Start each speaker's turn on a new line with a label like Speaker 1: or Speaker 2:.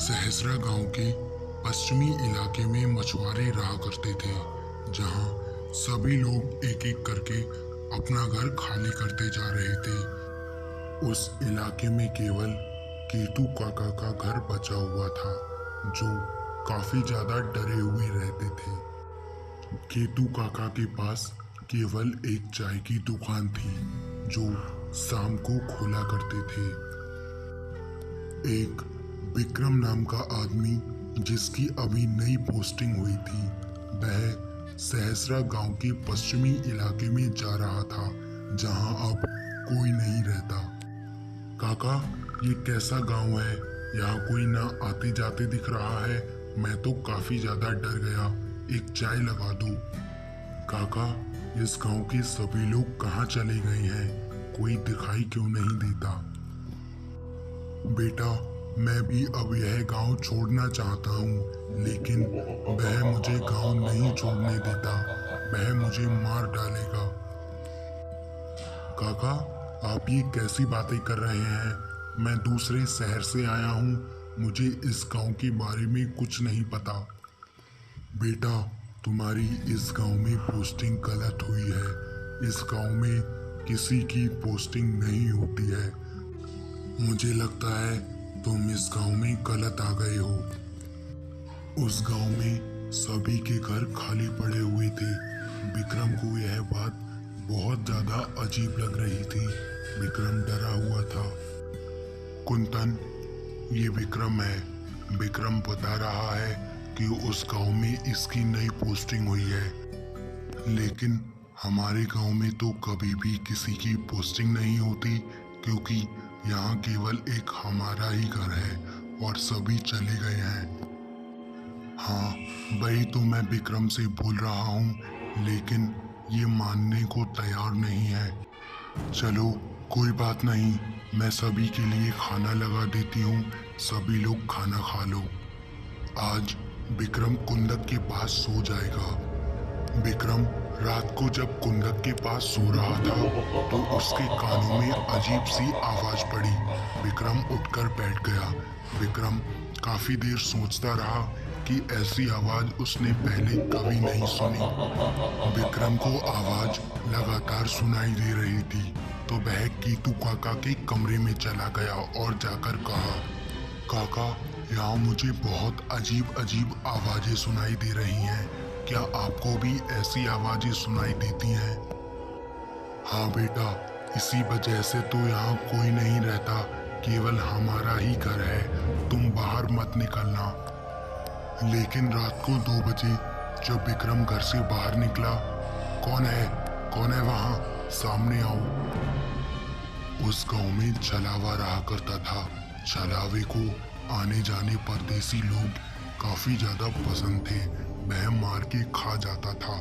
Speaker 1: सहसरा गांव के पश्चिमी इलाके में मछुआरे रहा करते थे, जहां सभी लोग एक एक करके अपना घर खाली करते जा रहे थे। उस इलाके में केवल केतू काका का घर बचा हुआ था, जो काफी ज्यादा डरे हुए रहते थे। केतू काका के पास केवल एक चाय की दुकान थी, जो शाम को खोला करते थे। एक विक्रम नाम का आदमी, जिसकी अभी नई पोस्टिंग हुई थी, वह सहसरा गांव के पश्चिमी इलाके में जा रहा था, जहां अब कोई नहीं रहता। काका, ये कैसा गांव है? यहाँ कोई ना आते जाते दिख रहा है। मैं तो काफी ज्यादा डर गया। एक चाय लगा दो। काका, इस गांव के सभी लोग कहाँ चले गए हैं? कोई दिखाई क्यों नहीं देता? बेटा, मैं भी अब यह गांव छोड़ना चाहता हूँ, लेकिन वह मुझे गांव नहीं छोड़ने देता। वह मुझे मार डालेगा। काका, आप ये कैसी बातें कर रहे हैं? मैं दूसरे शहर से आया हूँ। मुझे इस गांव के बारे में कुछ नहीं पता। बेटा, तुम्हारी इस गांव में पोस्टिंग गलत हुई है। इस गांव में किसी की पोस्टिंग नहीं होती है। मुझे लगता है तुम इस गांव में गलत आ गए हो। उस गांव में सभी के घर खाली पड़े हुए थे। विक्रम को यह बात बहुत ज्यादा अजीब लग रही थी। विक्रम डरा हुआ था। कुंतन, ये विक्रम है। विक्रम बता रहा है कि उस गांव में इसकी नई पोस्टिंग हुई है, लेकिन हमारे गांव में तो कभी भी किसी की पोस्टिंग नहीं होती, क्योंकि यहाँ केवल एक हमारा ही घर है और सभी चले गए हैं। हाँ, वही तो मैं विक्रम से बोल रहा हूँ, लेकिन ये मानने को तैयार नहीं है। चलो, कोई बात नहीं, मैं सभी के लिए खाना लगा देती हूँ। सभी लोग खाना खा लो। आज विक्रम कुंदक के पास सो जाएगा। विक्रम रात को जब कुंदक के पास सो रहा था, तो उसके कानों में अजीब सी आवाज पड़ी। विक्रम उठकर बैठ गया। विक्रम काफी देर सोचता रहा कि ऐसी आवाज उसने पहले कभी नहीं सुनी। विक्रम को आवाज लगातार सुनाई दे रही थी, तो वह केतू काका के कमरे में चला गया और जाकर कहा, काका, यहाँ मुझे बहुत अजीब अजीब आवाजें सुनाई दे रही हैं। क्या आपको भी ऐसी आवाजें सुनाई देती हैं? हाँ बेटा, इसी वजह से तो यहाँ कोई नहीं रहता। केवल हमारा ही घर है। तुम बाहर मत निकलना। लेकिन रात को 2 बजे जब विक्रम घर से बाहर निकला, कौन है? कौन है वहाँ? सामने आओ। उस गांव में छलावा रहा करता था। छलावे को आने जाने परदेसी लोग काफी ज्यादा पसंद थे। वह मार के खा जाता था।